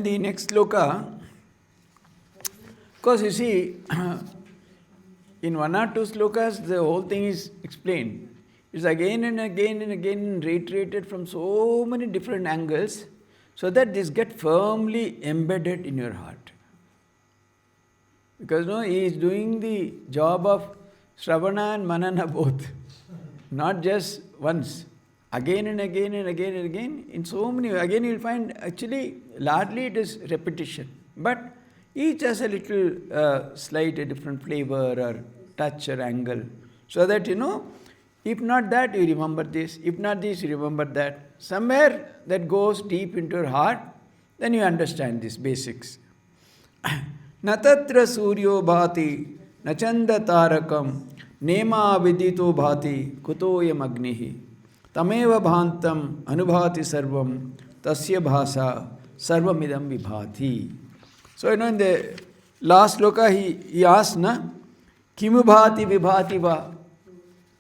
The next sloka, because you see, in one or two slokas, the whole thing is explained. It's again and again and again reiterated from so many different angles, so that this get firmly embedded in your heart. Because no, he is doing the job of Shravana and Manana both, not just once. Again and again and again and again, in so many, again you will find actually largely it is repetition. But each has a little slight, a different flavor or touch or angle. So that if not that, you remember this. If not this, you remember that. Somewhere that goes deep into your heart, then you understand these basics. Natatra suryo bhati, nachanda tarakam, nema vidito bhati, kutoyam agnihi. Tameva bhantam anubhati sarvam, tasya bhasa sarvamidam vibhati. So, in the last sloka, he asked, kimu bhati vibhati va?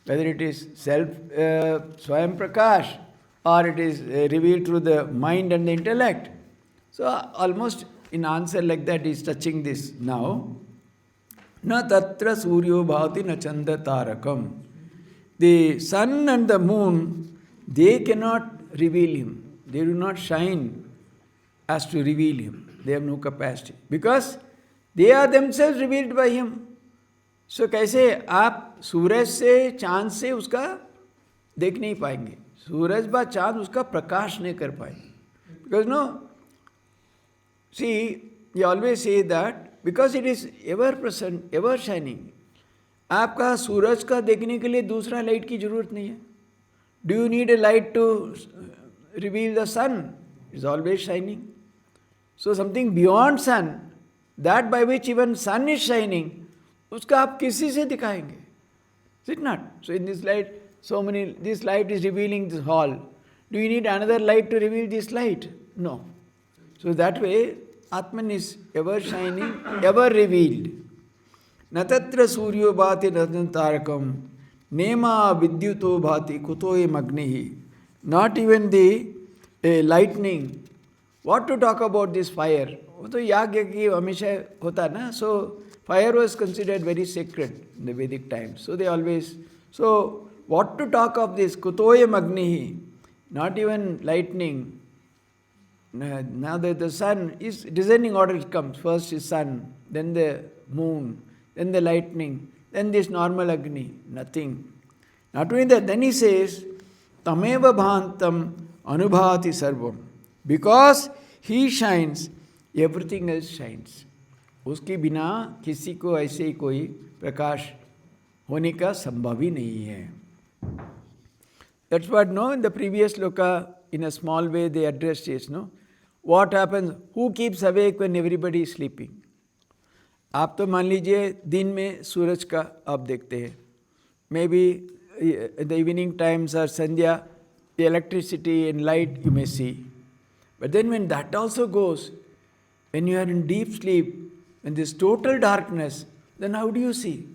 Whether it is self, Swayam Prakash, or it is revealed through the mind and the intellect. So, almost in answer like that, he is touching this now. Na tatra suryo bhati na chanda tarakam. The sun and the moon, they cannot reveal him. They do not shine as to reveal him. They have no capacity. Because they are themselves revealed by him. So कैसे आप सूरज से चांद से उसका देख नहीं पाएंगे. सूरज बा चांद उसका प्रकाश नहीं कर पाएंगे. Because see, you always say that because it is ever present, ever shining. आपका सूरज का देखने के लिए दूसरा लाइट की जरूरत नहीं है. Do you need a light to reveal the sun? It's always shining. So something beyond sun, that by which even sun is shining, उसका आप किसी से दिखाएंगे? Is it not? So in this light, this light is revealing this hall. Do you need another light to reveal this light? No. So that way, Atman is ever shining, ever revealed. Natatra suryo bhati tarakam, nema vidyuto bhati kutoye magnihi. Not even the lightning. What to talk about this fire? वो तो याग की हमेशा होता ना. So fire was considered very sacred in the Vedic times. So they always. So what to talk of this kutoye magnihi? Not even lightning. Now that the sun is descending order, it comes. First is sun, then the moon, then the lightning, then this normal Agni, nothing. Not only that, then he says, Tameva bhantam anubhati sarvam. Because he shines, everything else shines. उसके बिना किसी को ऐसे ही कोई प्रकाश होने का संभव ही नहीं है. That's what, in the previous sloka, in a small way, they addressed this, What happens? Who keeps awake when everybody is sleeping? आप तो मान लीजिए दिन में सूरज का आप देखते हैं. Maybe in the evening times or Sandhya, the electricity and light you may see. But then when that also goes, when you are in deep sleep, when there is total darkness, then how do you see?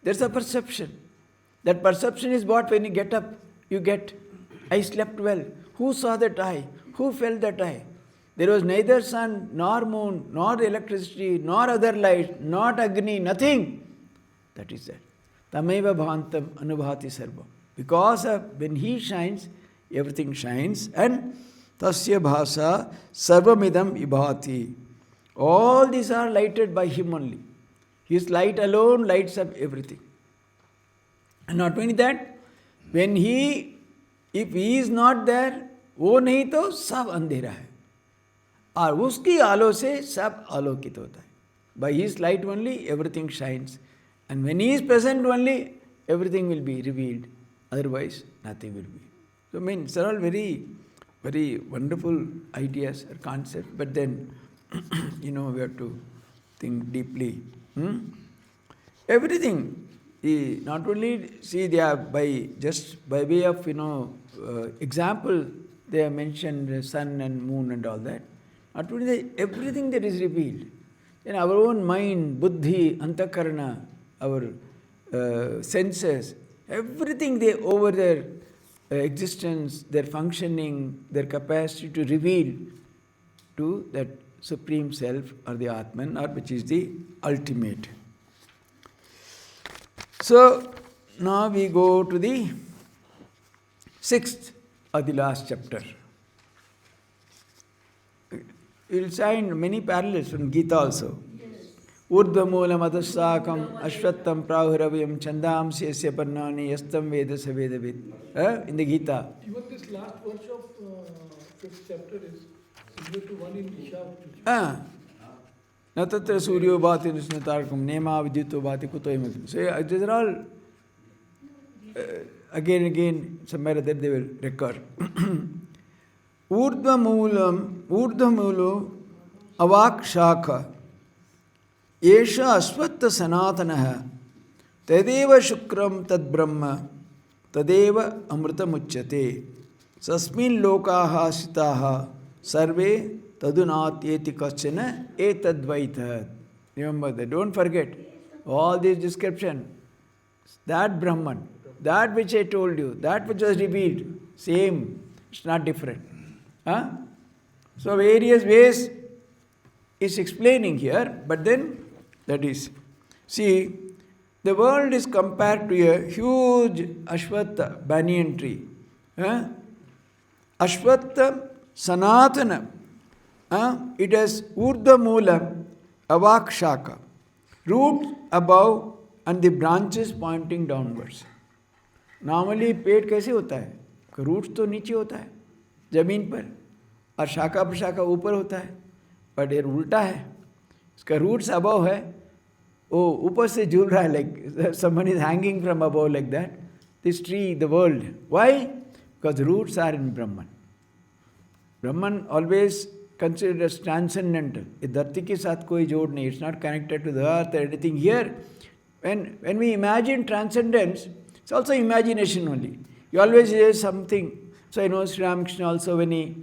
There's a perception. That perception is what when you get up, you get, I slept well. Who saw that eye? Who felt that eye? There was neither sun, nor moon, nor electricity, nor other light, not Agni, nothing. That is that. Tameva bhantam anubhati sarvam. Because when he shines, everything shines. And tasya bhasa sarvamidam vibhati. All these are lighted by him only. His light alone lights up everything. And not only that, if he is not there, वो नहीं तो सब अंधेरा है. और उसकी आलो से सब आलोकित होता है. By his light only, everything shines. And when he is present only, everything will be revealed. Otherwise, nothing will be. So, these are all very, very wonderful ideas or concepts. But then, we have to think deeply. Everything. Not only, see, they are by way of, example, they have mentioned the sun and moon and all that. Not only everything that is revealed. In our own mind, buddhi, antakarana, our senses, everything they over their existence, their functioning, their capacity to reveal to that Supreme Self or the Atman, or which is the ultimate. So now we go to the 6th or the last chapter. You will find many parallels from Gita also. Urdhvamulam adasakam ashvattam prahuravayam chandamsi yasya parnani yastam veda savedavid. In the Gita. Even this last verse of 5th chapter is similar to one in Isha. Na tatra suryo bhati nisnatarkam nema vidyuto bhati kuto imakim. So these are all again and again somewhere that they will recur. ऊर्ध्वमूलो अवाक्शाखा एष अश्वत्थ सनातनः तदेव शुक्रम तद्ब्रह्म तदेव अमृतमुच्यते तस्मिन् लोकाः स्थिताः सर्वे तदुनात्येति कश्चन एतद्वैतः. Remember that, don't forget all this description. That Brahman, that which I told you, that which was revealed, same, it's not different. So various ways is explaining here, but then that is, see, the world is compared to a huge Ashwatha banyan tree. Ashwatha Sanatana. It has Urdhva Moola Avakshaka. Roots above and the branches pointing downwards. Normally पेड़ कैसे होता है? Roots तो नीचे होता है जमीन पर और शाखा प्रशाखा ऊपर होता है, बट ये उल्टा है. इसका रूट्स अबव है, वो ऊपर से झूल रहा है, like someone is hanging from above like that. This tree, the world. Why? Because roots are in Brahman. Brahman always considered as transcendental. इस धरती के साथ कोई जोड़ नहीं. It's not connected to the earth or anything. Here, when we imagine transcendence, it's also imagination only. You always hear something. So I know Sri Ramakrishna also, when he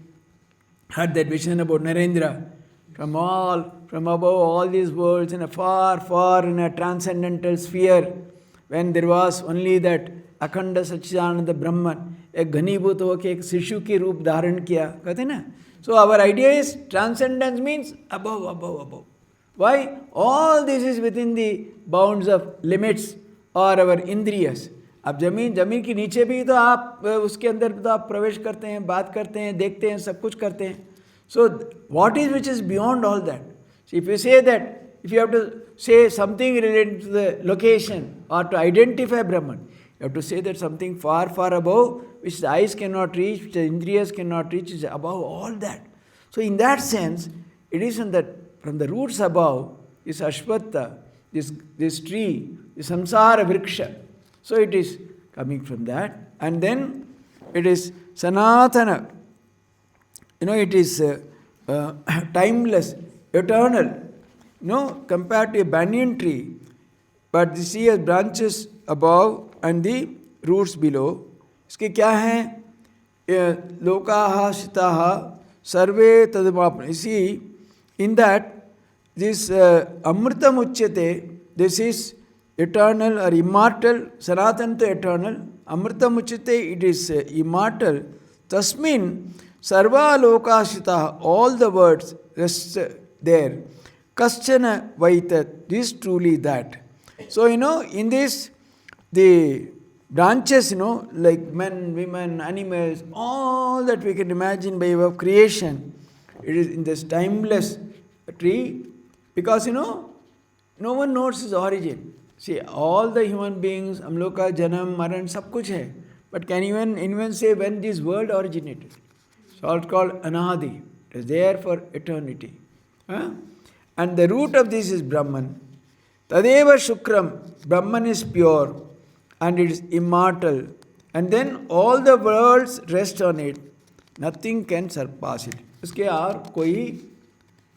had that vision about Narendra, from above all these worlds in a far in a transcendental sphere, when there was only that अखंड सच्चिदानंद ब्रह्मन, एक घनीभूत होकर एक शिशु की रूप धारण किया, कहते हैं ना. So our idea is transcendence means above. Why? All this is within the bounds of limits or our indriyas. अब जमीन के नीचे भी तो आप उसके अंदर तो आप प्रवेश करते हैं, बात करते हैं, देखते हैं, सब कुछ करते हैं. So what is which is beyond all that? So if you say that, if you have to say something related to the location or to identify Brahman, you have to say that something far above, which the eyes cannot reach, which the indriyas cannot reach, is above all that. So in that sense, it is from the roots above, this Ashwatha, this tree, the samsara vriksha. So it is coming from that. And then it is Sanatana. It is timeless, eternal. Compared to a banyan tree. But the sea has branches above and the roots below. इसके क्या हैं? लोकाः स्थिताः सर्वे तदमापन. You see, in that, this amritam uchyate, this is eternal or immortal. Sanatan to eternal. Amritam uchyate, it is immortal. Tasmin sarva lokaः स्थिताः, all the words rest there. Kaschana vaitat, this truly that. So, in this, the branches, like men, women, animals, all that we can imagine by way of creation, it is in this timeless tree, because, no one knows its origin. See, all the human beings, हम लोग का जन्म, मरण, सब कुछ है. But can anyone say when this world originated? So it's called Anadi. It is there for eternity. And the root of this is Brahman. Tadeva Shukram, Brahman is pure and it is immortal. And then all the worlds rest on it. Nothing can surpass it. उसके और कोई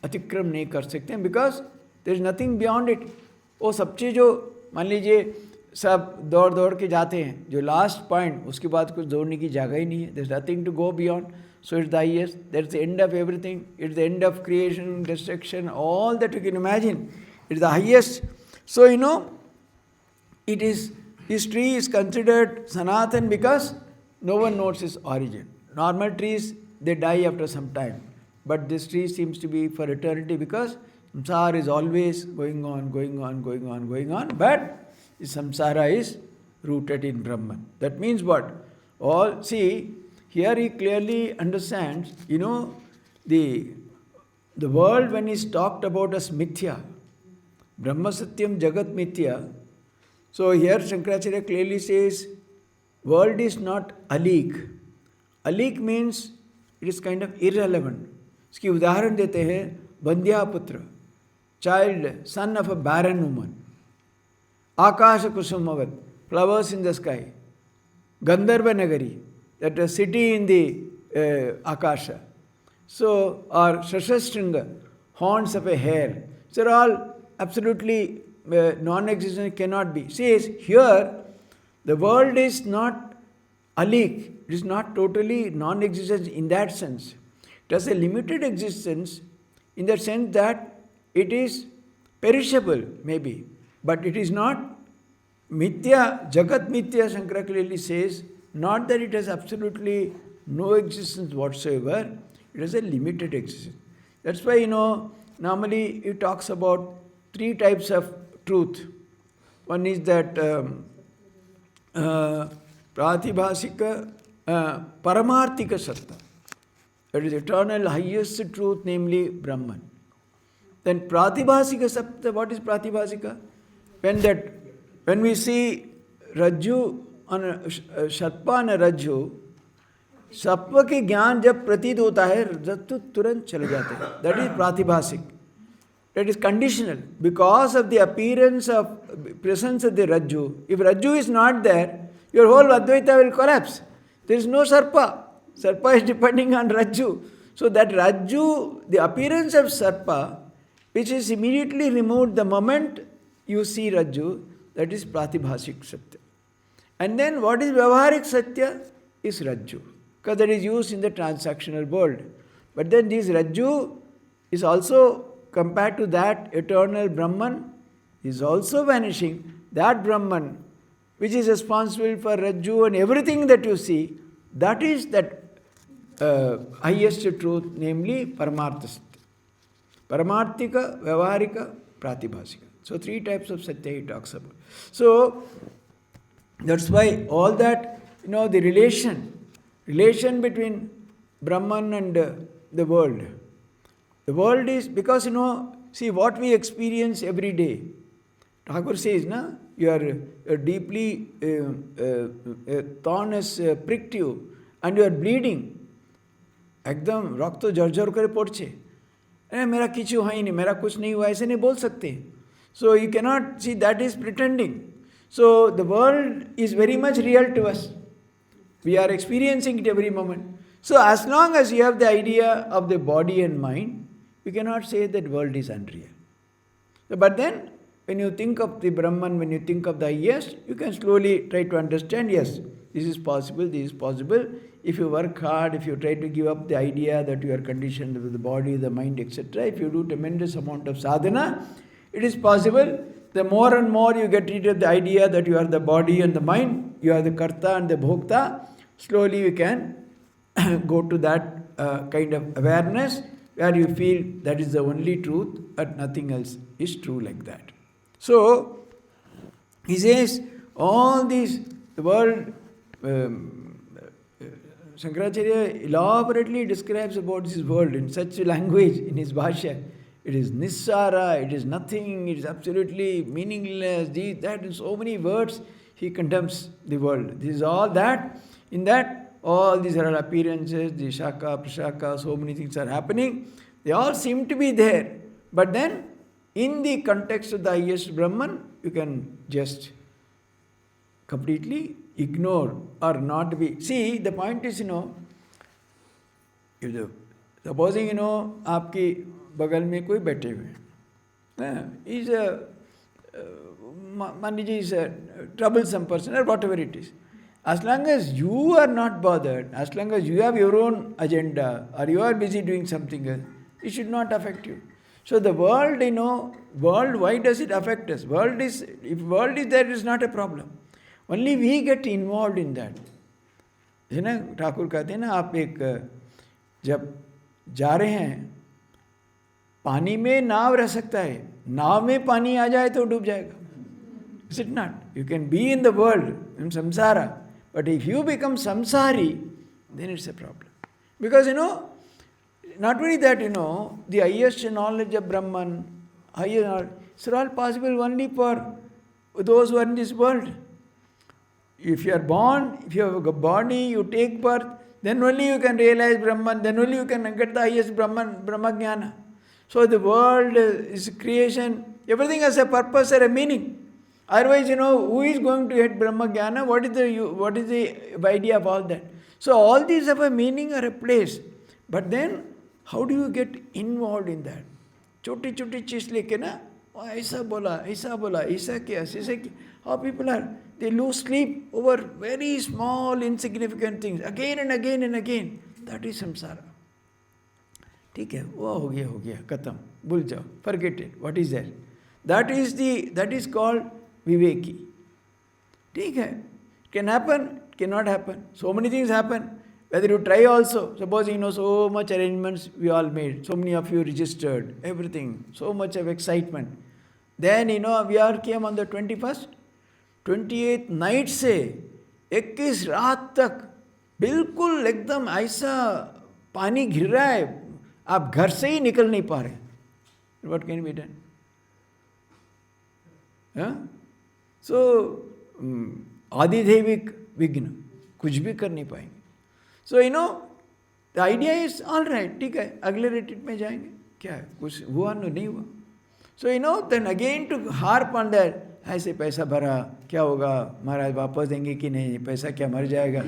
अतिक्रम नहीं कर सकते हैं, because there is nothing beyond it. वो सब चीज़ जो मान लीजिए सब दौड़ के जाते हैं, जो लास्ट पॉइंट, उसके बाद कुछ दौड़ने की जगह ही नहीं है. there is nothing to go beyond. So it's the highest. That's the end of everything. It's the end of creation, destruction, all that you can imagine. It's the highest. So, it is, this tree is considered Sanatan because no one knows its origin. Normal trees, they die after some time. but this tree seems to be for eternity because samsara is always going on, going on, going on, going on, but the samsara is rooted in Brahman. That means what? See, here he clearly understands, the world when is talked about as mithya, Brahma Satyam Jagat Mithya. So here Shankaracharya clearly says, world is not alik. Alik means it is kind of irrelevant. इसकी उदाहरण देते हैं बंध्या पुत्र, child, son of a barren woman, Akasha Kusumavad, flowers in the sky, Gandharva Nagari, that a city in the Akasha. So, or Shashastringa, horns of a hare. So, they're all absolutely non-existent, cannot be. Says here, the world is not alik, it is not totally non-existent in that sense. It has a limited existence in the sense that it is perishable, maybe, but it is not mithya, jagat mithya, Shankara clearly says, not that it has absolutely no existence whatsoever, it has a limited existence. That's why, normally he talks about three types of truth. One is that pratibhasika, paramarthika satta. That is eternal highest truth, namely Brahman. Then pratibhasika satta, what is pratibhasika? When we see Rajju on a Shatpa on a Rajju, सत्व के ज्ञान जब प्रतीत होता है रज्जु तुरंत चले जाते हैं. दैट इज प्रातिभासिक. That is conditional because of the appearance of presence of the Rajju. If Rajju is not there, your whole Advaita will collapse. There is no Sarpa. Sarpa is depending on Rajju. So that Rajju, the appearance of Sarpa, which is immediately removed the moment you see Rajju, that is Pratibhasik Satya. And then what is Vyavaharik Satya is Rajju, because that is used in the transactional world. But then this Rajju is also, compared to that eternal Brahman, is also vanishing. That Brahman, which is responsible for Rajju and everything that you see, that is that highest truth, namely Paramartha Satya. Paramarthika, Vyavaharika, Pratibhasika. So three types of Satya he talks about. So that's why all that, the relation between Brahman and the world. The world is, because see what we experience every day. Thakur says, you are deeply, a thorn has pricked you and you are bleeding. एकदम रक्त तो झरझर करे पड़ছে. मेरा किछु है ही नहीं, मेरा कुछ नहीं हुआ, ऐसे नहीं बोल सकते. So you cannot see, that is pretending. So the world is very much real to us. We are experiencing it every moment. So as long as you have the idea of the body and mind, you cannot say that world is unreal. But then, when you think of the Brahman, when you think of the highest, you can slowly try to understand, yes, this is possible, this is possible. If you work hard, if you try to give up the idea that you are conditioned with the body, the mind, etc., if you do tremendous amount of sadhana, it is possible. The more and more you get rid of the idea that you are the body and the mind, you are the karta and the bhokta, slowly you can go to that kind of awareness where you feel that is the only truth, but nothing else is true like that. So, he says, all these, the world, Shankaracharya elaborately describes about this world in such a language, in his bhashya. It is nissara, it is nothing, it is absolutely meaningless, this, that, in so many words he condemns the world. This is all that, in that, all these are appearances, the shaka, prashaka, so many things are happening. They all seem to be there. But then, in the context of the highest Brahman, you can just completely ignore or not be. See, the point is, supposing, आपकी बगल में कोई बैठे हुए is a मान लीजिए is a troublesome person or whatever it is. As long as you are not bothered, as long as you have your own agenda or you are busy doing something else, it should not affect you. So the world, world, why does it affect us? If world is there, it is not a problem. Only we get involved in that. Thakur कहते हैं ना, आप एक जब जा रहे हैं, पानी में नाव रह सकता है, नाव में पानी आ जाए तो डूब जाएगा. Is it not? You can be in the world, in samsara, but if you become samsari, then it's a problem. Because not only that, the highest knowledge of Brahman, higher knowledge, it's all possible only for those who are in this world. If you are born, if you have a body, you take birth, then only you can realize Brahman, then only you can get the highest Brahman, Brahma Jnana. So the world is creation, everything has a purpose or a meaning. Otherwise, who is going to get Brahma Jnana? What is the idea of all that? So all these have a meaning or a place. But then, how do you get involved in that? Choti choti cheez leke na, aisa bola, aisa kiya. How people are, they lose sleep over very small, insignificant things, again and again and again. That is samsara. ठीक है, वो हो गया, खत्म, भूल जाओ, forget it. What is that? That is called viveki. ठीक है, can happen, cannot happen. So many things happen. Whether you try also, suppose so much arrangements we all made, so many of you registered, everything, so much of excitement. Then we all came on the 21st, 28th night से 21 रात तक बिल्कुल एकदम ऐसा पानी गिर रहा है, आप घर से ही निकल नहीं पा रहे. What can be done? So आदिदैविक विघ्न, कुछ भी कर नहीं पाएंगे. So the idea is all right, ठीक है, अगले रिट्रीट में जाएंगे, क्या है, कुछ हुआ नहीं हुआ. So then again to harp on that, ऐसे पैसा भरा, क्या होगा, महाराज वापस देंगे कि नहीं, पैसा क्या मर जाएगा.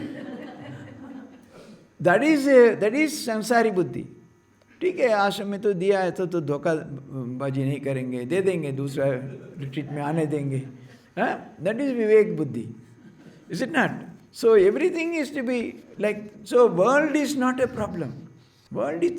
That is संसारी बुद्धि. ठीक है, आश्रम में तो दिया है तो धोखाबाजी नहीं करेंगे, दे देंगे, दूसरा रिट्रीट में आने देंगे. That is विवेक बुद्धि. Is it not? So everything is to be like, so world is not a problem. World is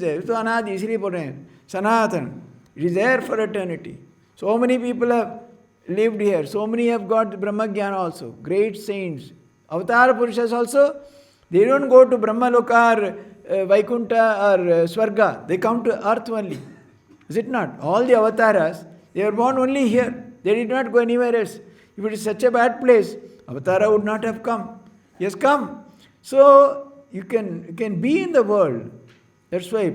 there. So anadi, इसलिए बोल रहे हैं, Sanatan, it is there for eternity. So many people have lived here, so many have got Brahma Jnana also, great saints. Avatar Purushas also, they don't go to Brahma Loka or Vaikuntha or Swarga, they come to earth only. Is it not? All the avatars, they were born only here. They did not go anywhere else. If it is such a bad place, Avatara would not have come. He has come. So you can be in the world. That's why,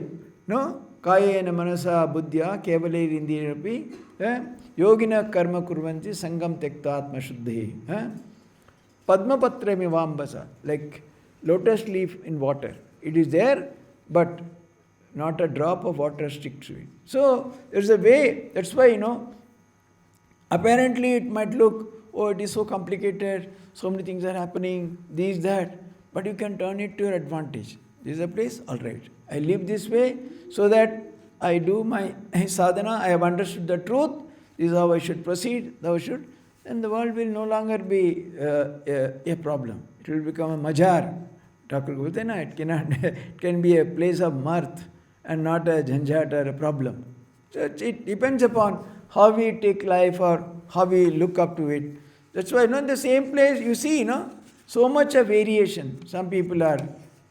Kayena Manasa Buddhya Kevalir Indirapi Yogina Karma Kurvanti Sangam Tekta Atma Shuddhi. Padma Patra Mivambasa, like lotus leaf in water. It is there, but not a drop of water sticks to it. So there's a way. That's why, apparently it might look, oh, it is so complicated, so many things are happening, this, that, but you can turn it to your advantage. This is a place, all right, I live this way so that I do my sadhana, I have understood the truth, this is how I should proceed, and the world will no longer be a problem. It will become a majar. Thakur goes, it can be a place of mirth and not a jhanjat or a problem. So it depends upon how we take life or how we look up to it. That's why, in the same place, you see, so much of variation. Some people are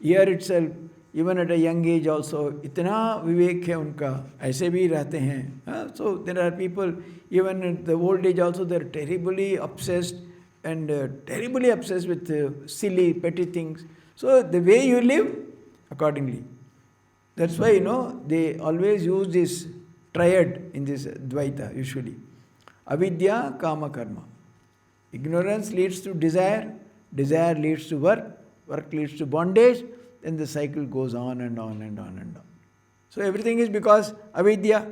here itself, even at a young age also, itna vivek hai unka, aise bhi rehte hain. So there are people, even at the old age also, they are terribly obsessed and terribly obsessed with silly, petty things. So the way you live, accordingly. That's why, they always use this triad in this Dvaita, usually. Avidya, Kama, Karma. Ignorance leads to desire, desire leads to work, work leads to bondage, then the cycle goes on and on and on and on. So everything is because avidya.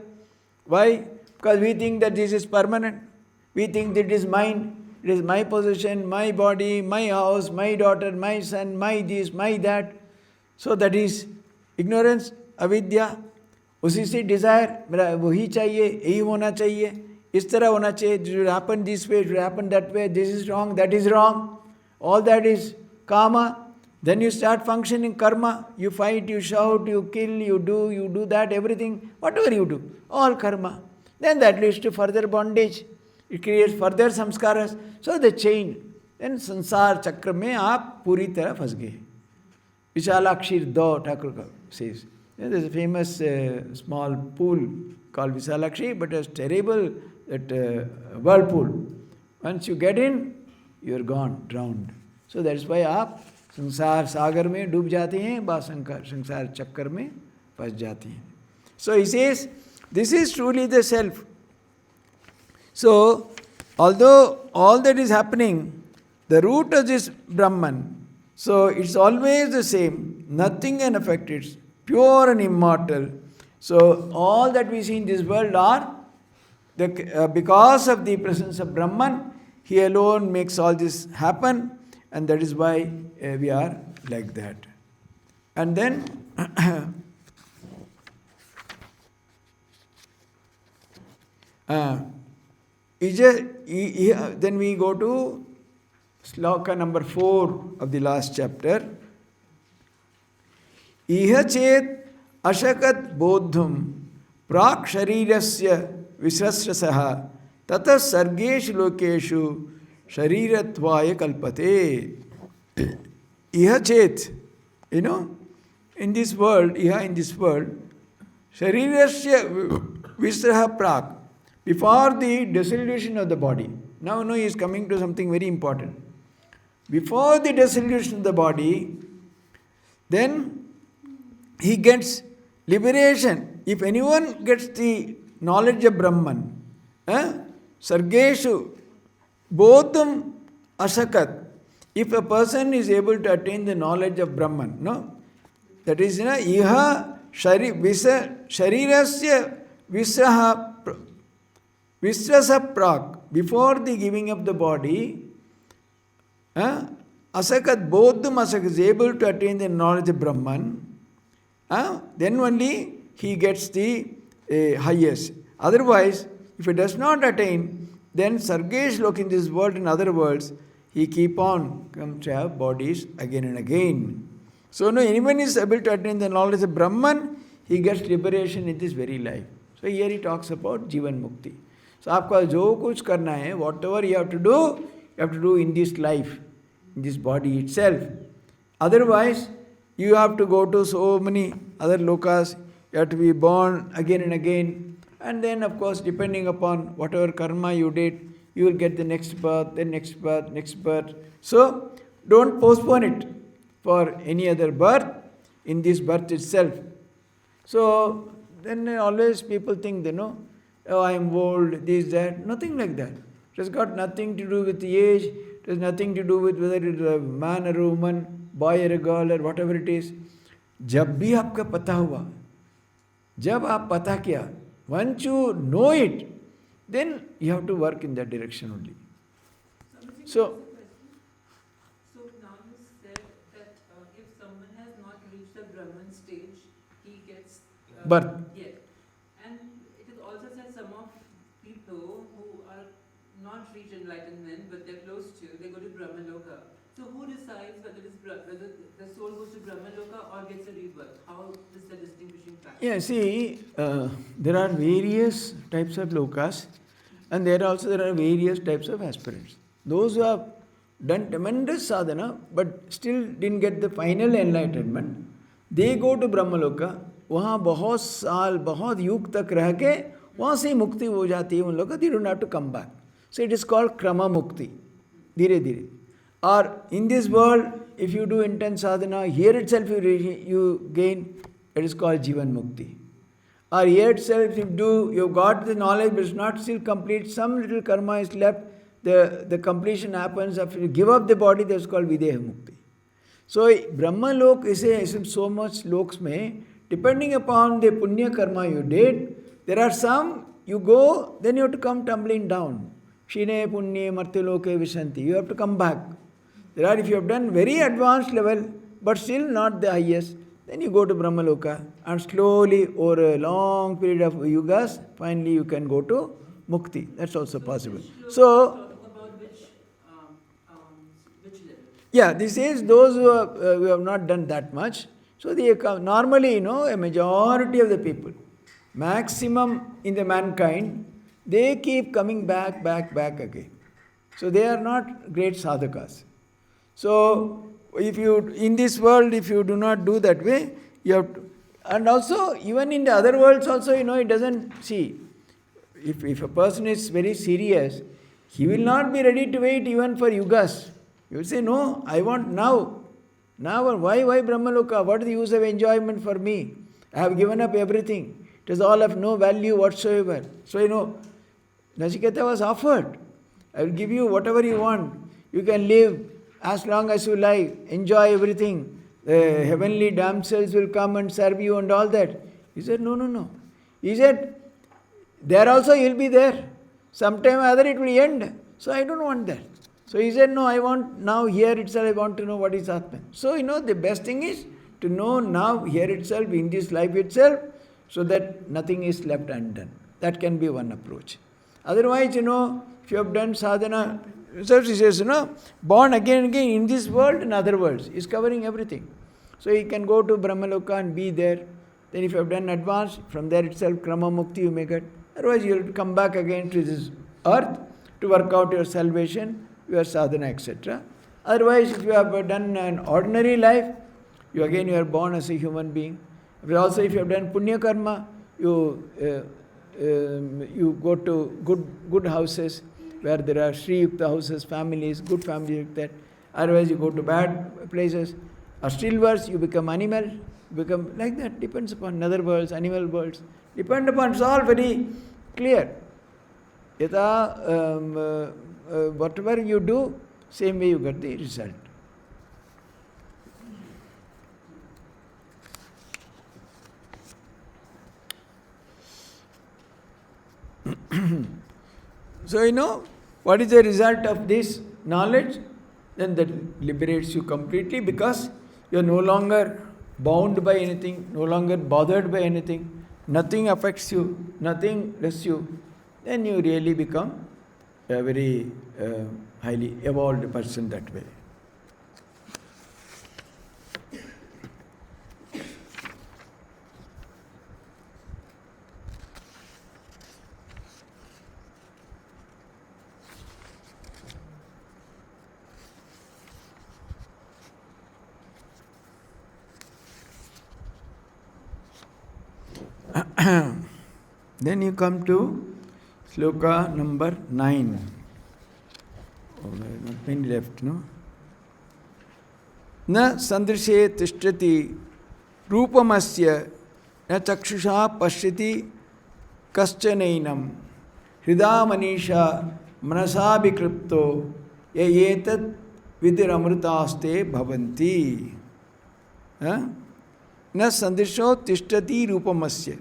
Why? Because we think that this is permanent. We think that it is mine, it is my possession, my body, my house, my daughter, my son, my this, my that. So that is ignorance, avidya. उसी से desire, मेरा वही चाहिए, यही होना चाहिए, इस तरह होना चाहिए, it should happen this way, it should happen that way, this is wrong, that is wrong. All that is kama. Then you start functioning karma. You fight, you shout, you kill, you do that, everything, whatever you do, all karma. Then that leads to further bondage. It creates further samskaras. So the chain. Then sansar chakra mein aap puri tarah phas gaye. Vichalakshir do, Thakur says. There's a famous small pool called Visalakshi, but it's terrible that whirlpool. Once you get in, you're gone, drowned. So that's why आप संसार सागर में डूब जाते हैं, बा संसार चक्कर में फंस जाते हैं. So he says, this is truly the self. So, although all that is happening, the root of this Brahman, so it's always the same, nothing can affect it, pure and immortal. So, all that we see in this world are because of the presence of Brahman. He alone makes all this happen, and that is why we are like that. And then then we go to sloka number 4 of the last chapter. Iha chet ashakat bodhum prak sharirasya visrasrasaha tata sargeshu lokeshu sharirattvaya kalpate. Iha chet, in this world, in this world, sharirasya visraha prak, before the dissolution of the body. Now he is coming to something very important. Before the dissolution of the body, then he gets liberation. If anyone gets the knowledge of Brahman, Sargeshu, Bodham Asakat, if a person is able to attain the knowledge of Brahman, that is, Iha Sharirasya Visrasa Prak, before the giving up the body, Asakat Bodham Asakat is able to attain the knowledge of Brahman, then only he gets the highest. Otherwise, if he does not attain, then Sargesh Lok in this world and other worlds, he keep on come to have bodies again and again. So anyone is able to attain the knowledge of Brahman, he gets liberation in this very life. So here he talks about Jivan Mukti. So आपका जो कुछ करना है, whatever you have to do in this life, in this body itself. Otherwise, you have to go to so many other lokas, you have to be born again and again. And then, of course, depending upon whatever karma you did, you will get the next birth, then next birth, next birth. So, don't postpone it for any other birth in this birth itself. So, then always people think, oh, I am old, this, that. Nothing like that. It has got nothing to do with the age. It has nothing to do with whether it is a man or a woman, boy or a girl or whatever it is. जब भी आपका पता हुआ, जब आप पता किया, once you know it, then you have to work in that direction only. So now you said that if someone has not reached the Brahman stage, he gets birth. Yes. And it is also said some of people who are not reached enlightenment, but they're close to, they go to Brahmaloka. So who decides whether the soul goes to Brahmaloka or gets a rebirth? How is the distinguishing factor? Yeah, see, there are various types of lokas, and there are various types of aspirants. Those who have done tremendous sadhana but still didn't get the final enlightenment, they go to Brahmaloka. वहाँ बहुत साल, बहुत युग तक रह के वहाँ से मुक्ति हो जाती है उन लोगों का. They don't have to come back. So it is called krama mukti. धीरे धीरे. Or in this world, if you do intense sadhana, here itself you gain, it is called Jivan Mukti. Or here itself you've got the knowledge but it's not still complete, some little karma is left, the completion happens after you give up the body, that's called Videha Mukti. So Brahma Lok is so much loks mein, depending upon the punya karma you did, there are some, you go, then you have to come tumbling down. Shine punye martyaloke vishanti, you have to come back. There are, if you have done very advanced level, but still not the highest, then you go to Brahmaloka, and slowly over a long period of yugas, finally you can go to Mukti. That's also possible. So, About which level? yeah, this is those who have not done that much. So they normally, a majority of the people, maximum in the mankind, they keep coming back again. So they are not great sadhakas. So, if you, in this world, if you do not do that way, you have to, And also, even in the other worlds also, it doesn't see. If a person is very serious, he will not be ready to wait even for yugas. He will say, no, I want now. Now, why Brahmaloka? What is the use of enjoyment for me? I have given up everything. It is all of no value whatsoever. So, Nachiketa was offered. I will give you whatever you want. You can live as long as you like. Enjoy everything. The heavenly damsels will come and serve you and all that. He said, no. He said, there also you will be there. Sometime or other it will end. So I don't want that. So he said, no, I want now here itself, I want to know what is Atman. So, the best thing is to know now here itself, in this life itself, so that nothing is left undone. That can be one approach. Otherwise, if you have done sadhana, so he says, born again and again in this world and other worlds, is covering everything. So you can go to Brahmaloka and be there. Then if you have done advanced, from there itself, Krama Mukti you may get. Otherwise you will come back again to this earth to work out your salvation, your sadhana, etc. Otherwise, if you have done an ordinary life, you are born as a human being. But also if you have done punya karma, you go to good houses where there are Sri Yukta houses, families, good families like that. Otherwise you go to bad places. Or still worse, you become animal, become like that. Depends upon nether worlds, animal worlds. Depend upon, it's all very clear. Yata, whatever you do, same way you get the result. So, what is the result of this knowledge? Then that liberates you completely, because you are no longer bound by anything, no longer bothered by anything, nothing affects you, nothing does you. Then you really become a very highly evolved person that way. Then you come to sloka number 9. Oh, there are not many left, no? Na sandrishe tishtati rupamasya na chakshusha pashyati kaschanainam hridamanisha manasabikripto yayetat vidiramritaste bhavanti. Na sandrisho tishtati rupamasya.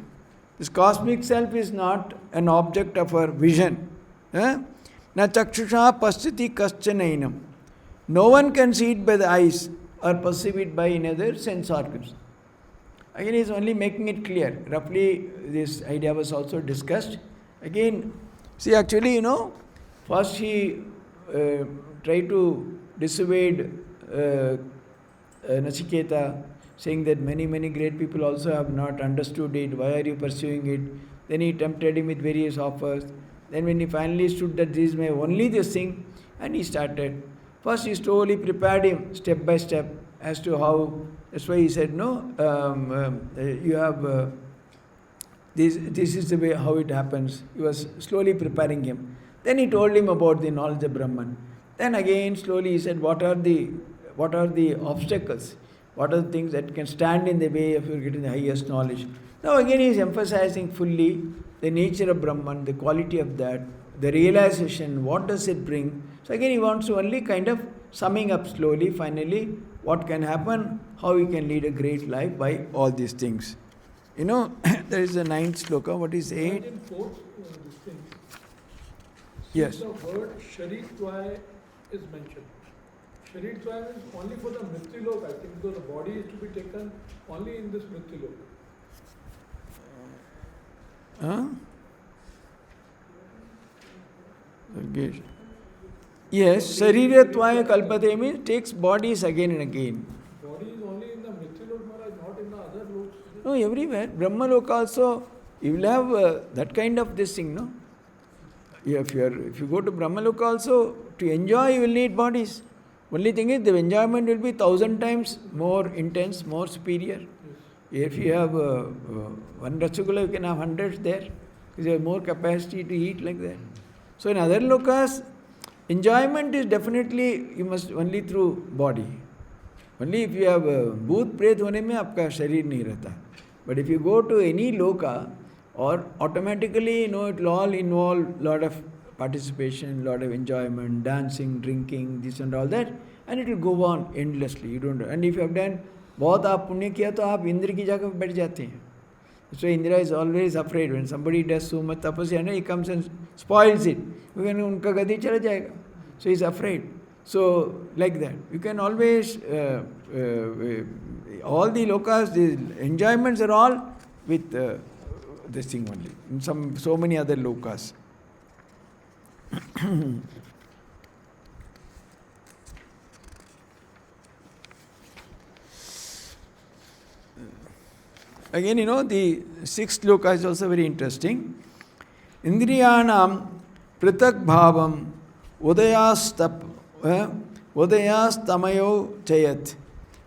This cosmic self is not an object of our vision. Na chakshusha pasyati kaschanainam. No one can see it by the eyes or perceive it by another sense organs. Again, he is only making it clear. Roughly, this idea was also discussed. Again, see, actually, first he tried to dissuade Nachiketa, saying that many great people also have not understood it. Why are you pursuing it? Then he tempted him with various offers. Then when he finally stood that this is my only this thing, and he started. First he slowly prepared him step by step as to how. That's why he said, you have this is the way how it happens. He was slowly preparing him. Then he told him about the knowledge of Brahman. Then again slowly he said, what are the obstacles? What are the things that can stand in the way of you getting the highest knowledge? Now again he is emphasizing fully the nature of Brahman, the quality of that, the realization, what does it bring. So again he wants to only kind of summing up slowly, finally, what can happen, how you can lead a great life by all these things. There is a 9th sloka, what is 8? In 4th, this thing. Yes. The word Sharitvaya is mentioned. Sharitvaya is only for the Mrityulok, I think, because the body is to be taken only in this Mrityulok. Okay. Yes, Sharitvaya kalpate means takes bodies again and again. Body is only in the Mrityulok, Maharaj, not in the other loks. No, everywhere. Brahmaloka also, you will have that kind of this thing, no? If you go to Brahmaloka also, to enjoy you will need bodies. Only thing is the enjoyment will be 1,000 times more intense, more superior. If you have one rasgulla, you can have hundreds there, because you have more capacity to eat like that. So in other lokas, enjoyment is definitely, you must only through body. Only if you have bhoot pret hone mein aapka sharir nahi rehta. But if you go to any loka, or automatically, it will all involve lot of participation, lot of enjoyment, dancing, drinking, this and all that, and it will go on endlessly. You don't. And if you have done बहुत आप पुण्य किया तो आप इंद्र की जगह बैठ जाते हैं. So Indra is always afraid when somebody does so much tapasya, he comes and spoils it. उनका गति चला जाएगा. So he is afraid. So like that, you can always all the lokas, the enjoyments are all with this thing only. In so many other lokas. Again, the sixth loka is also very interesting. Indriyanam pritak bhavam udayastamayo chayat.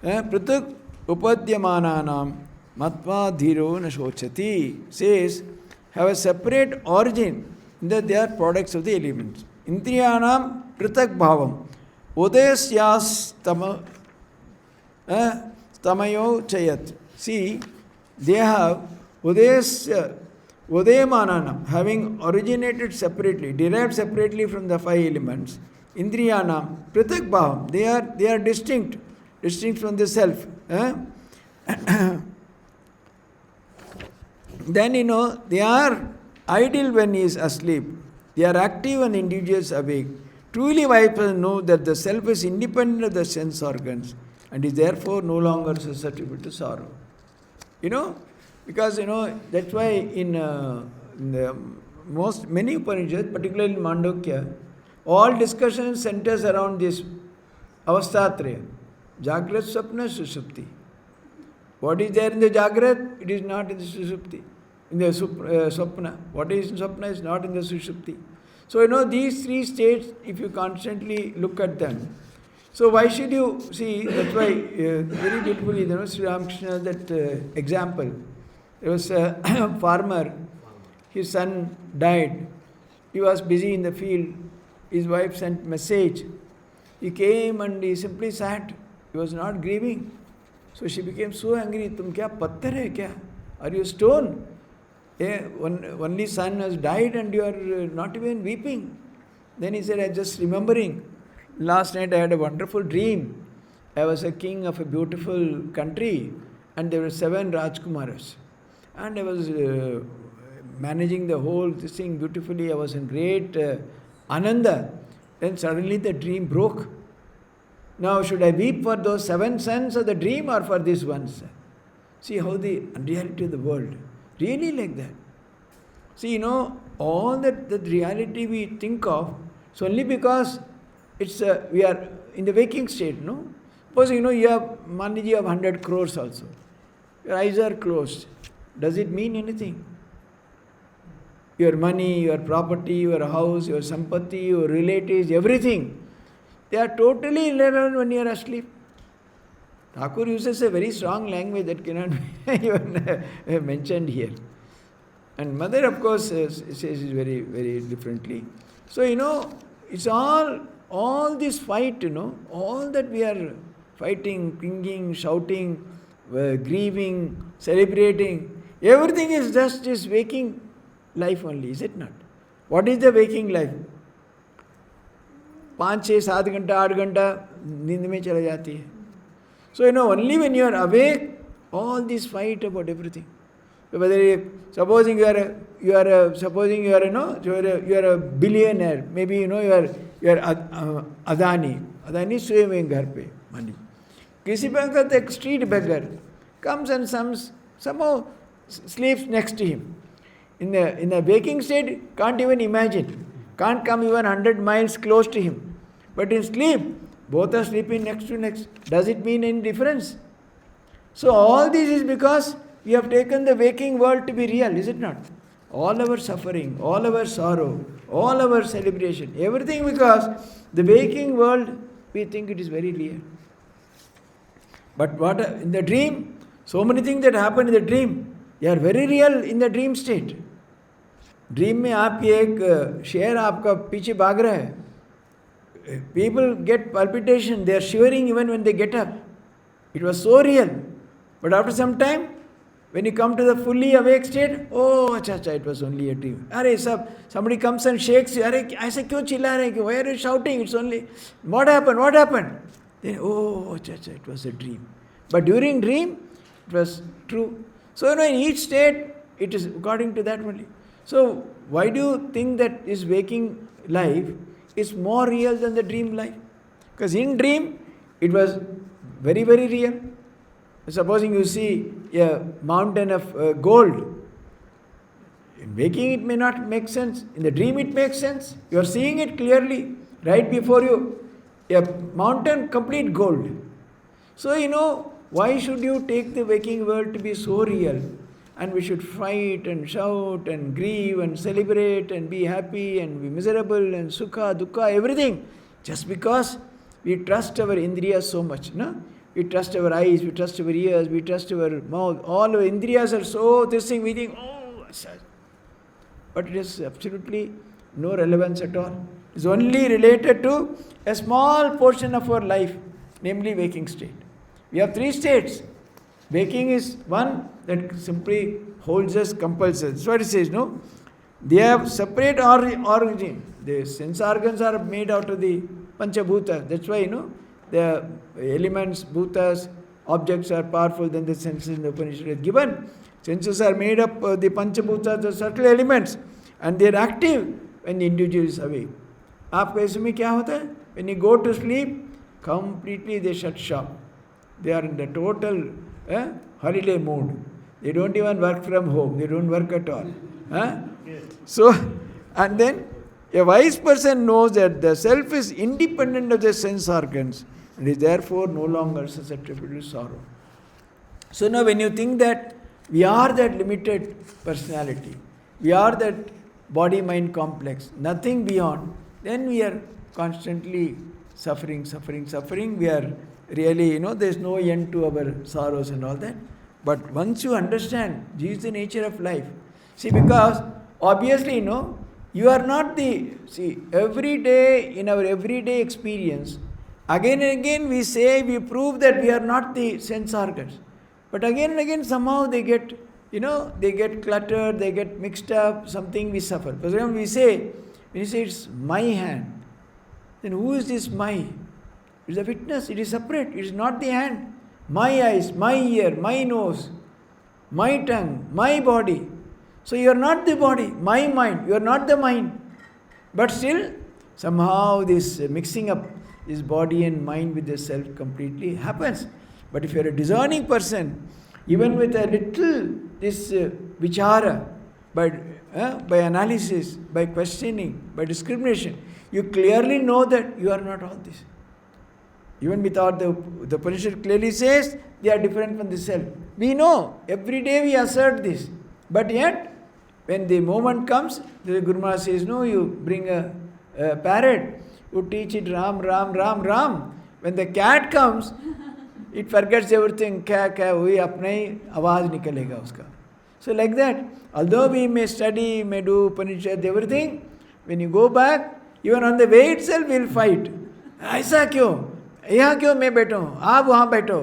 Pritak upadyamananam matva dhiro nashochati. Says, have a separate origin in that they are products of the elements. Indriyanam pritak bhavam udayasyastamayo chayat. See, they have Udayamananam, having originated separately, derived separately from the five elements. Indriyanam, Pritak Bhavam, they are distinct from the self. Then they are idle when he is asleep. They are active when the individual is awake. Truly wise persons know that the self is independent of the sense organs and is therefore no longer susceptible to sorrow. Because that's why in the many Upanishads, particularly in Mandukya, all discussion centers around this avastatraya, Jagrat, Swapna, Sushupti. What is there in the Jagrat? It is not in the Sushupti. In the Swapna. What is in Swapna is not in the Sushupti. So these three states, if you constantly look at them, so why should you see? That's why very beautifully, Sri Ramakrishna, that example. There was a farmer, his son died. He was busy in the field. His wife sent message. He came and he simply sat. He was not grieving. So she became so angry. Tum kya patthar hai kya? Are you stone? Only son has died and you are not even weeping. Then he said, I just remembering. Last night I had a wonderful dream. I was a king of a beautiful country and there were 7 Rajkumaras. And I was managing the whole thing beautifully. I was in great ananda. Then suddenly the dream broke. Now should I weep for those 7 sons of the dream or for this one son? See how the unreality of the world. Really like that. See, all that reality we think of, it's only because we are in the waking state, no? Suppose, you have, Maniji, you have 100 crores also. Your eyes are closed. Does it mean anything? Your money, your property, your house, your sampatti, your relatives, everything, they are totally irrelevant when you are asleep. Thakur uses a very strong language that cannot be even mentioned here. And Mother, of course, says it very, very differently. So, it's all this fight, all that we are fighting, clinging, shouting, grieving, celebrating, everything is just this waking life only, is it not? What is the waking life? 5, 6, 7 घंटा 8 घंटा नींद में चला जाती है. So only when you are awake, all this fight about everything. So whether supposing you are a billionaire, maybe you are Adani सोए हुए घर पे मान लीजिए. किसी वक्त एक street beggar comes and somehow sleeps next to him. In the waking state, can't even imagine, can't come even 100 miles close to him. But in sleep, both are sleeping next to next. Does it mean any difference? So all this is because we have taken the waking world to be real, is it not? All our suffering, all our sorrow, all our celebration, everything because the waking world, we think it is very real. But what in the dream, So many things that happen in the dream, they are very real in the dream state. Dream में आपकी एक share आपका पीछे भाग रहा है. People get palpitation, they are shivering even when they get up. It was so real. But after some time, when you come to the fully awake state, oh, acha, it was only a dream. Arey, somebody comes and shakes you. Arey, aisa kyun chilla rahe? Why are you shouting? It's only, what happened? What happened? Then, oh, acha, it was a dream. But during dream, it was true. So, in each state, it is according to that only. So, why do you think that this waking life is more real than the dream life? Because in dream, it was very, very real. Supposing you see a mountain of gold, in waking it may not make sense. In the dream it makes sense. You are seeing it clearly right before you. A mountain, complete gold. So, why should you take the waking world to be so real? And we should fight and shout and grieve and celebrate and be happy and be miserable and sukha, dukkha, everything. Just because we trust our indriyas so much, no? We trust our eyes, we trust our ears, we trust our mouth. All our indriyas are so this thing, we think, oh, but it has absolutely no relevance at all. It's only related to a small portion of our life, namely waking state. We have 3 states. Waking is one that simply holds us, compels us. That's what it says, no? They have separate origin. The sense organs are made out of the Panchabhuta. That's why, the elements, bhutas, objects are powerful than the senses in the Upanishad is given. Senses are made up of the Panchabhuta, the subtle elements, and they are active when the individual is awake. आपको इसमें क्या होता है? When you go to sleep, completely they shut shop. They are in the total holiday mood. They don't even work from home. They don't work at all. So, and then a wise person knows that the self is independent of the sense organs and is therefore no longer susceptible to sorrow. So now when you think that we are that limited personality, we are that body-mind complex, nothing beyond, then we are constantly suffering. We are really, there's no end to our sorrows and all that. But once you understand, this is the nature of life. See, because obviously, you are not every day, in our everyday experience, again and again we prove that we are not the sense organs. But again and again somehow they get, they get cluttered, they get mixed up, something we suffer. For example, when you say it's my hand, then who is this my? It is a witness, it is separate, it is not the hand. My eyes, my ear, my nose, my tongue, my body. So you are not the body, my mind, you are not the mind. But still, somehow this mixing up this body and mind with the self completely happens. But if you are a discerning person, even with a little this vichara, by analysis, by questioning, by discrimination, you clearly know that you are not all this. Even without the Upanishad clearly says they are different from the self. We know, every day we assert this. But yet, when the moment comes, the Guru Maharaj says, no, you bring a parrot, you teach it Ram, Ram, Ram, Ram. When the cat comes, it forgets everything, kya, hui apna hi awaaz nikalega uska. So like that, although we may study, may do Upanishad, everything, when you go back, even on the way itself we will fight. ऐसा क्यों? यहाँ क्यों मैं बैठा हूँ, आप वहाँ बैठो,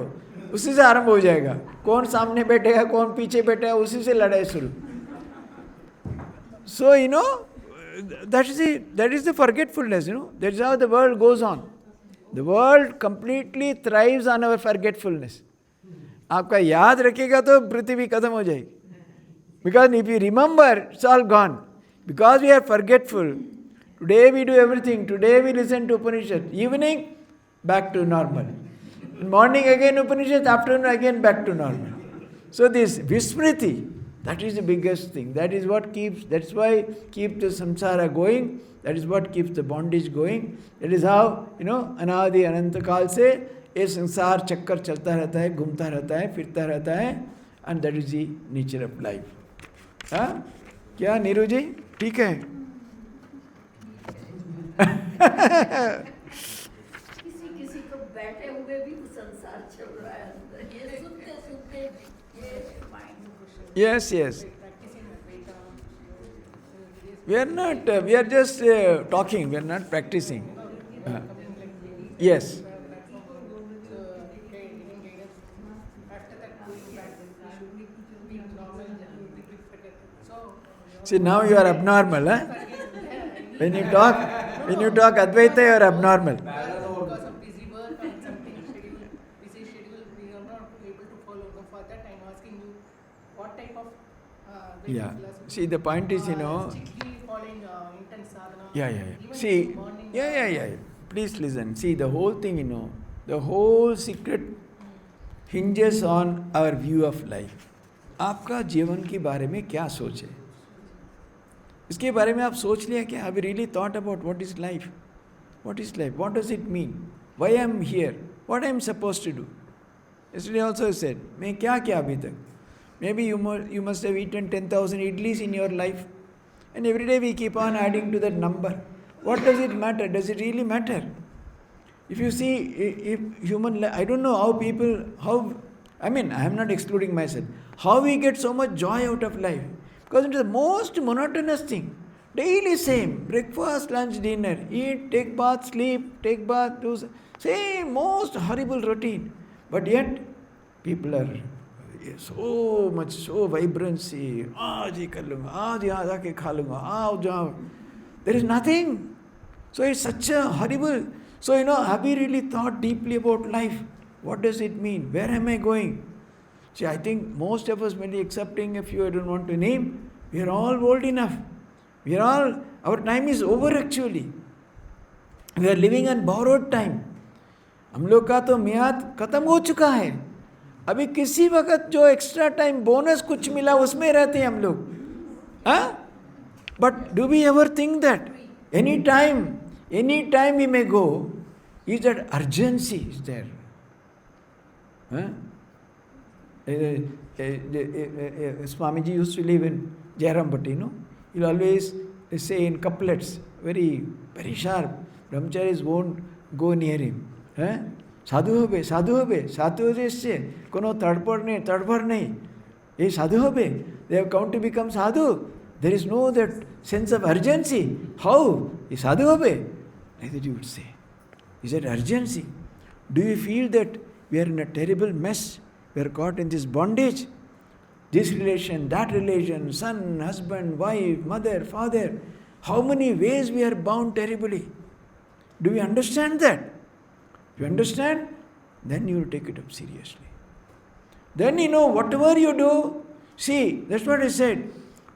उसी से आरंभ हो जाएगा. कौन सामने बैठेगा, कौन पीछे बैठेगा, उसी से लड़ाई शुरू. So that is the forgetfulness. That is how the world goes on. The world completely thrives on our forgetfulness. आपका याद रखेगा तो पृथ्वी खत्म हो जाएगी. Because if you remember, it's all gone. Because we are forgetful. Today we do everything. Today we listen to Upanishad. Evening, back to normal. In morning again Upanishad, afternoon again back to normal. So this Vismriti, that is the biggest thing. That's why keeps the samsara going. That is what keeps the bondage going. That is how, anadi ananta kal se ye sansar chakkar chalta rehta hai, घूमता रहता है, फिरता रहता है, and that is the nature of life. हाँ? क्या नीरू जी? ठीक है? किसी को बैठे हुए भी संसार चल रहा है अंदर, ये सुनते सुनते Yes, yes. Like practicing Advaita, various We are not, we are just talking, we are not practicing. coming like Yes. platform, so getting guidance. After that, going back, we should be normal and we will forget. So, See, now you are abnormal, huh? yeah, When you talk Advaita, you are abnormal. because of busy work and something schedule, busy schedule, we are not able to follow. So for that, I'm asking you, what type of Advaita Yeah. philosophy? See, the point is, Strictly following intense sadhana. yeah. Even See, in morning. yeah. Please listen. See, the whole thing, the whole secret hinges on our view of life. आपका जीवन के बारे में क्या सोच है? इसके बारे में आप सोच लिया क्या? Have you really thought about what is life? What is life? What does it mean? Why I am here? What I am supposed to do? Yesterday also I said, मैं क्या किया अभी तक? Maybe you must have eaten 10,000 idlis in your life. And every day we keep on adding to that number. What does it matter? Does it really matter? If you see, if human, I don't know how, I am not excluding myself, how we get so much joy out of life. Because it is the most monotonous thing. Daily same, breakfast, lunch, dinner, eat, take bath, sleep, take bath, do same, most horrible routine. But yet, people are so vibrancy. आज ये कर लूँगा, आज यहाँ जाके खा लूँगा, आओ जाओ. There is nothing. So it's such a horrible. So have we really thought deeply about life? What does it mean? Where am I going? See, I think most of us, maybe excepting a few I don't want to name, we are all old enough. Our time is over actually. We are living on borrowed time. हम लोग का तो मियाद खत्म हो चुका है. अभी किसी वक्त जो एक्स्ट्रा टाइम बोनस कुछ मिला उसमें रहते हैं हम लोग. But do we ever think that any time we may go, is that urgency is there? Swamiji used to live in Jairambati, He'll always say in couplets, very, very sharp, brahmacharis won't go near him. Sadhu hobe, sadhu esse, kono tadpar nahi. Sadhu hobe, they have come to become sadhu. There is no that sense of urgency. How? Sadhu hobe? Like that you would say. Is that urgency? Do you feel that we are in a terrible mess? We are caught in this bondage. This relation, that relation, son, husband, wife, mother, father. How many ways we are bound terribly? Do we understand that? If you understand, then you will take it up seriously. Then whatever you do, see, that's what I said.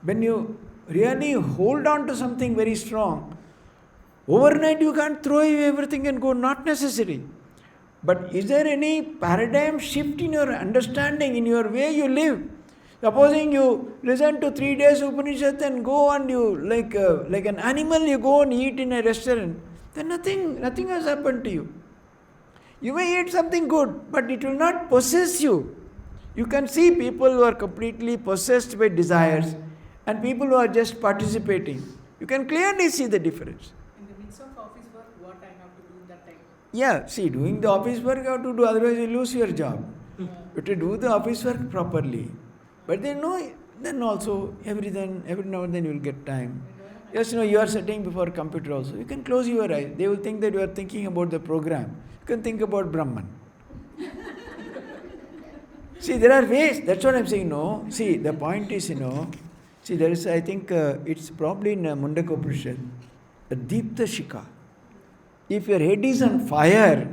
When you really hold on to something very strong, overnight you can't throw away everything and go, not necessary. But is there any paradigm shift in your understanding, in your way you live? Supposing you listen to 3 days Upanishad and go and you, like an animal, you go and eat in a restaurant, then nothing has happened to you. You may eat something good, but it will not possess you. You can see people who are completely possessed by desires and people who are just participating. You can clearly see the difference. In the midst of office work, what I have to do that time? Yeah, see, doing the office work you have to do, otherwise you lose your job. You have to do the office work properly. But then also, every now and then you will get time. Yes, you are sitting before a computer also. You can close your eyes. They will think that you are thinking about the program. You can think about Brahman. See, there are ways. That's what I'm saying. No, see, the point is, see, there is, I think, it's probably in Kathopnishad, a Deepta Shika. If your head is on fire,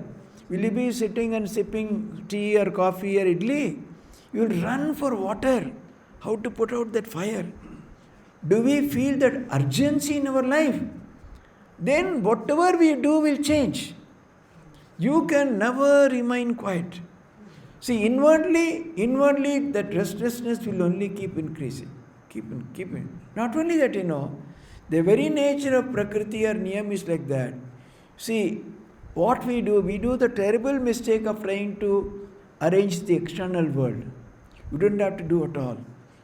will you be sitting and sipping tea or coffee or idli? You will run for water. How to put out that fire? Do we feel that urgency in our life? Then whatever we do will change. You can never remain quiet. See, inwardly, that restlessness will only keep increasing. Keep. Not only that, the very nature of Prakriti or Niyam is like that. See, what we do the terrible mistake of trying to arrange the external world. You don't have to do at all.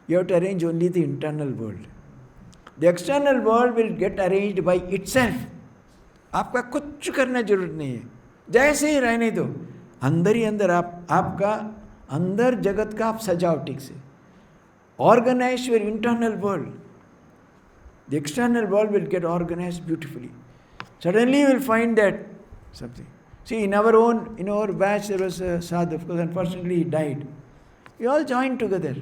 You have to arrange only the internal world. The external world will get arranged by itself. आपका कुछ करना जरूरत नहीं है. जैसे ही रहने दो. अंदर ही अंदर आपका अंदर जगत का आप सजाओ ठीक से. organize your internal world. The external world will get organized beautifully. Suddenly you will find that something. See, in our batch there was a sadhu, of course, unfortunately he died. We all joined together.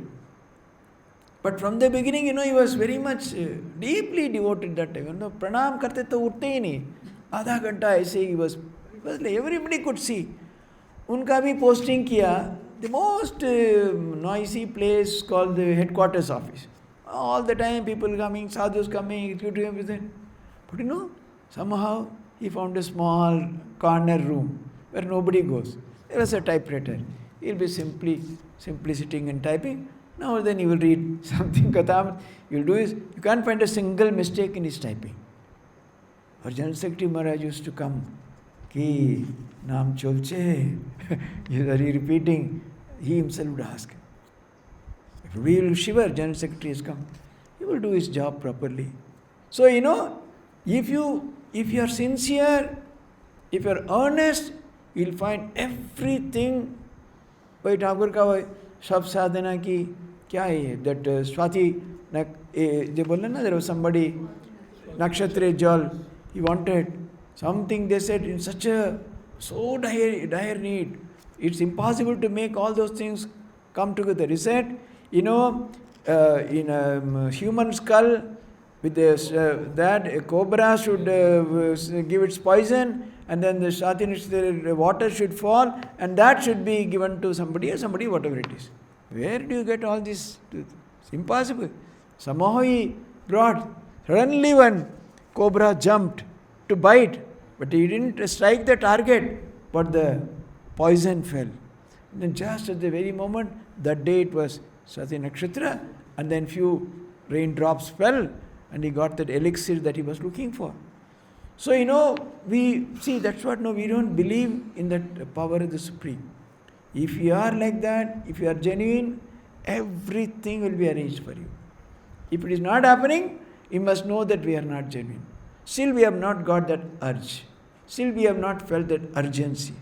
But from the beginning, he was very much deeply devoted that time. Pranam karte to utte hi nahi. आधा घंटा ऐसे ही was everybody could see. उनका भी posting किया. The most noisy place called the headquarters office. All the time people coming, sadhus coming, executive everything. But somehow he found a small corner room where nobody goes. There was a typewriter. He'll be simply sitting and typing. Now then he will read something Katham. You'll do is, you can't find a single mistake in his typing. Our General Secretary Maharaj used to come. Ki naam cholche. He was repeating. He himself would ask. We will shiver, General Secretary has come. He will do his job properly. So, if you are sincere, if you are earnest, you will find everything. By Thakur ka sab sadhana ki kya hai? That Swati, they bola na, there was somebody, Nakshatre Jal, he wanted something, they said, in such a so dire need. It's impossible to make all those things come together. He said, in a human skull, with that a cobra should give its poison, and then the water should fall, and that should be given to somebody, whatever it is. Where do you get all this? It's impossible. Somehow he brought. Suddenly one cobra jumped to bite, but he didn't strike the target, but the poison fell. And then just at the very moment, that day it was Swati Nakshatra, and then few raindrops fell, and he got that elixir that he was looking for. So, we see, that's what, we don't believe in that power of the Supreme. If you are like that, if you are genuine, everything will be arranged for you. If it is not happening, you must know that we are not genuine. Still we have not got that urge. Still we have not felt that urgency.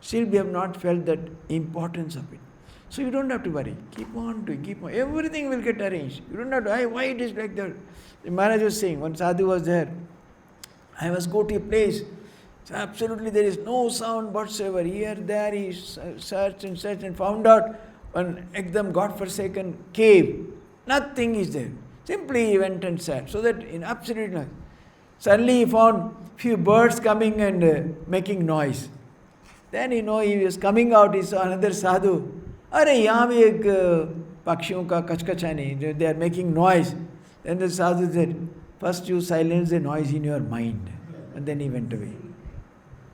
Still we have not felt that importance of it. So you don't have to worry. Keep on doing, keep on. Everything will get arranged. You don't have to, why it is like that. The Maharaj was saying, one sadhu was there. I must go to a place. So absolutely there is no sound whatsoever. Here, there, he searched and found out an ekdam God-forsaken cave. Nothing is there. Simply he went and sat. So that in absolute noise. Suddenly he found few birds coming and making noise. Then he was coming out, he saw another sadhu. Arey, yahan bhi ek pakshiyon ka kachkachani, they are making noise. Then the sadhu said, first you silence the noise in your mind. And then he went away.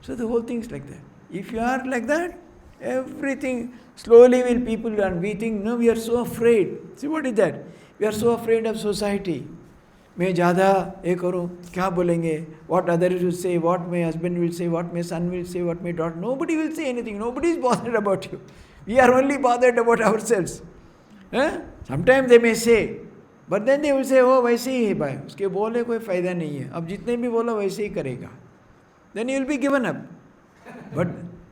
So the whole thing is like that. If you are like that, everything slowly will people, and we think, no, we are so afraid. See, what is that? We are so afraid of society. मैं ज़्यादा ये करूँ, क्या बोलेंगे? What others will say, what my husband will say, what my son will say, what my daughter. Nobody will say anything. Nobody is bothered about you. We are only bothered about ourselves. Sometimes they may say, but then they will say, oh, वैसे ही है भाई, उसके बोले कोई फ़ायदा नहीं है. अब जितने भी बोला वैसे ही करेगा. Then you will be given up. But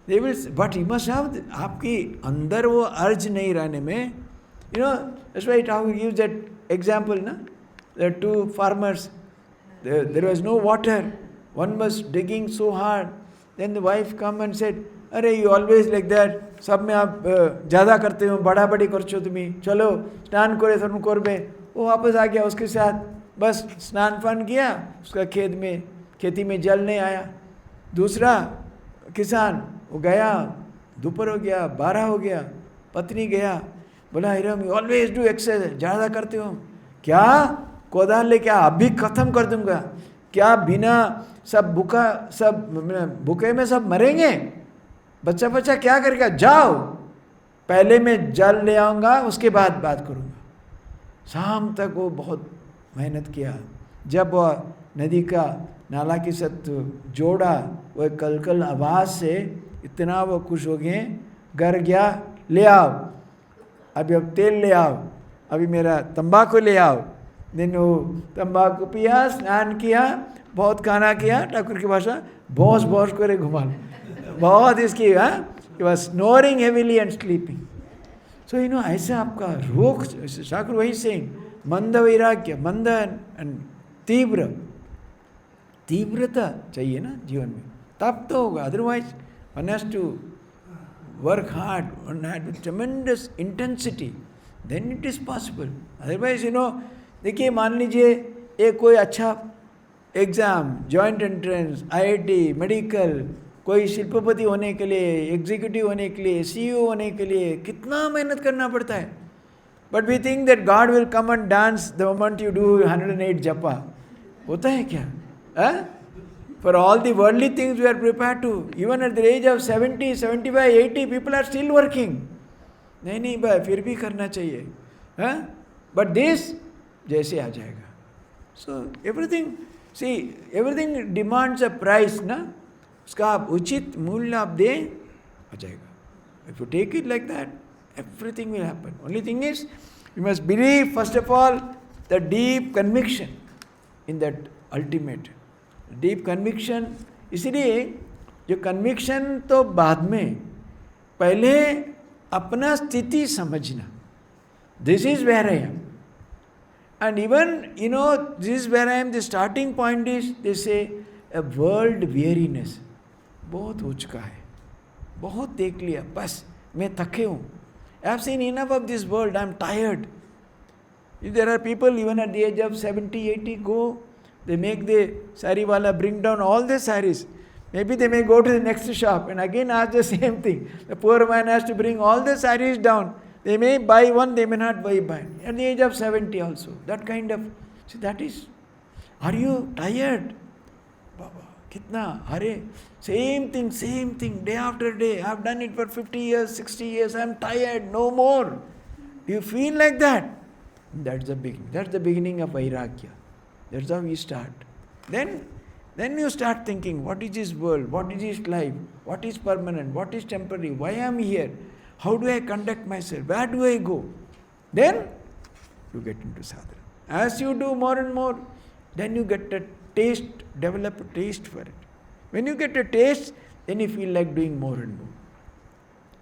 they will. But you must have आपकी अंदर वो अर्ज नहीं रहने में. That's why Thakur gives that example, na? There are two farmers. There was no water. One was digging so hard. Then the wife come and said, "Arey, you always like that. सब में आप ज़्यादा करते हो, बड़ा बड़ी करचो तुम्ही. चलो स्नान करे थोड़ा करबे." वो वापस आ गया उसके साथ. बस स्नान पान किया. उसका खेती में जल नहीं आया. दूसरा किसान वो गया, दोपहर हो गया, 12 हो गया. पत्नी गया, बोला Hiram you always do exercise, ज़्यादा करते हो. क्या कोदाल लेके अभी खत्म कर दूंगा. क्या बिना सब भूखे में सब मरेंगे. बच्चा क्या करेगा. जाओ, पहले मैं जल ले आऊँगा, उसके बाद बात करूँगा. शाम तक वो बहुत मेहनत किया. जब वह नदी का नाला के साथ जोड़ा, वो कल आवाज़ से इतना वो खुश हो गए. घर गया, ले आओ, अभी अब तेल ले आओ, अभी मेरा तंबाकू ले आओ. दिन वो तंबाकू पिया, स्नान किया, बहुत खाना किया. ठाकुर की भाषा भौस करे घुमा. बहुत इसकी he was snoring heavily and sleeping. So, ऐसा आपका रोग, ठाकुर वही सेइंग, मंद वैराग्य, मंद and तीव्रता चाहिए ना जीवन में, तब तो होगा. Otherwise one has to work hard, one had with tremendous intensity, then it is possible. Otherwise, देखिए मान लीजिए एक कोई अच्छा exam, joint entrance, IIT, medical, कोई शिल्पपति होने के लिए, एग्जीक्यूटिव होने के लिए, CEO होने के लिए कितना मेहनत करना पड़ता है. But we think that God will come and dance the moment you do 108 जपा. होता है क्या? For all the worldly things we are prepared to. Even at the age of 70, 75, 80, people are still working. नहीं भाई, फिर भी करना चाहिए. But this जैसे आ जाएगा. So everything demands a price, ना? उसका आप उचित मूल्य आप दें, आ जाएगा. If you take it like that, everything will happen. Only thing is, you must believe first of all the deep conviction in that ultimate. Deep conviction. इसलिए जो कन्विक्शन तो बाद में, पहले अपना स्थिति समझना. This is where I am, and even this is where I am. The starting point is this a world weariness. बहुत हो चुका है, बहुत देख लिया, बस मैं थके हूँ. I have seen enough of this world, I am tired. There are people even at the age of 70, 80 go. They make the sari wala bring down all the saris. Maybe they may go to the next shop and again ask the same thing. The poor man has to bring all the saris down. They may buy one, they may not buy. At the age of 70 also. That kind of, see, that is, are you tired? Baba, kitna, hare, same thing, day after day. I have done it for 50 years, 60 years, I am tired, no more. Do you feel like that? That's the beginning. That's the beginning of vairagya. That's how we start. Then you start thinking, what is this world? What is this life? What is permanent? What is temporary? Why am I here? How do I conduct myself? Where do I go? Then you get into sadhana. As you do more and more, then you get a taste, develop a taste for it. When you get a taste, then you feel like doing more and more.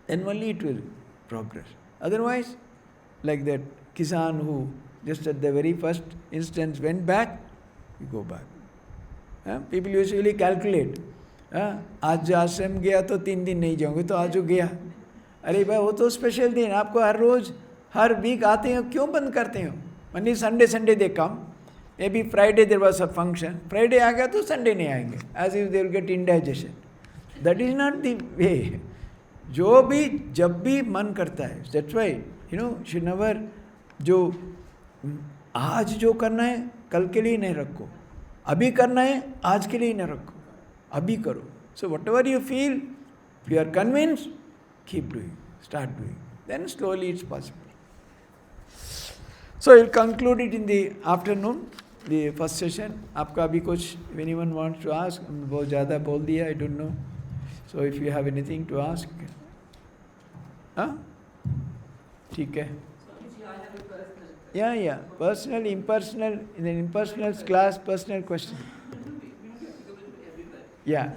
Then only it will progress. Otherwise, like that Kisan who just at the very first instance went back, you go back. People usually calculate. आज जो आश्रम गया तो 3 दिन नहीं जाऊंगे, तो आज जो गया, अरे भाई वो तो स्पेशल दिन, आपको हर रोज हर वीक आते हो, क्यों बंद करते हो? Only Sunday they come. Maybe Friday there was a function. Friday आ गया तो Sunday नहीं आएंगे, as if they will get indigestion. That is not the way. जो भी जब भी मन करता है, that's why should never, जो आज जो करना है कल के लिए नहीं रखो, अभी करना है आज के लिए नहीं रखो, अभी करो. So whatever you feel, if you are convinced, keep doing, start doing. Then slowly it's possible. So we'll conclude it in the afternoon, the first session. आपका अभी कुछ, if anyone wants to ask, बहुत ज़्यादा बोल दिया, I don't know. So if you have anything to ask, ठीक है. Yeah, personal, impersonal, in an impersonal class, personal question. Yeah.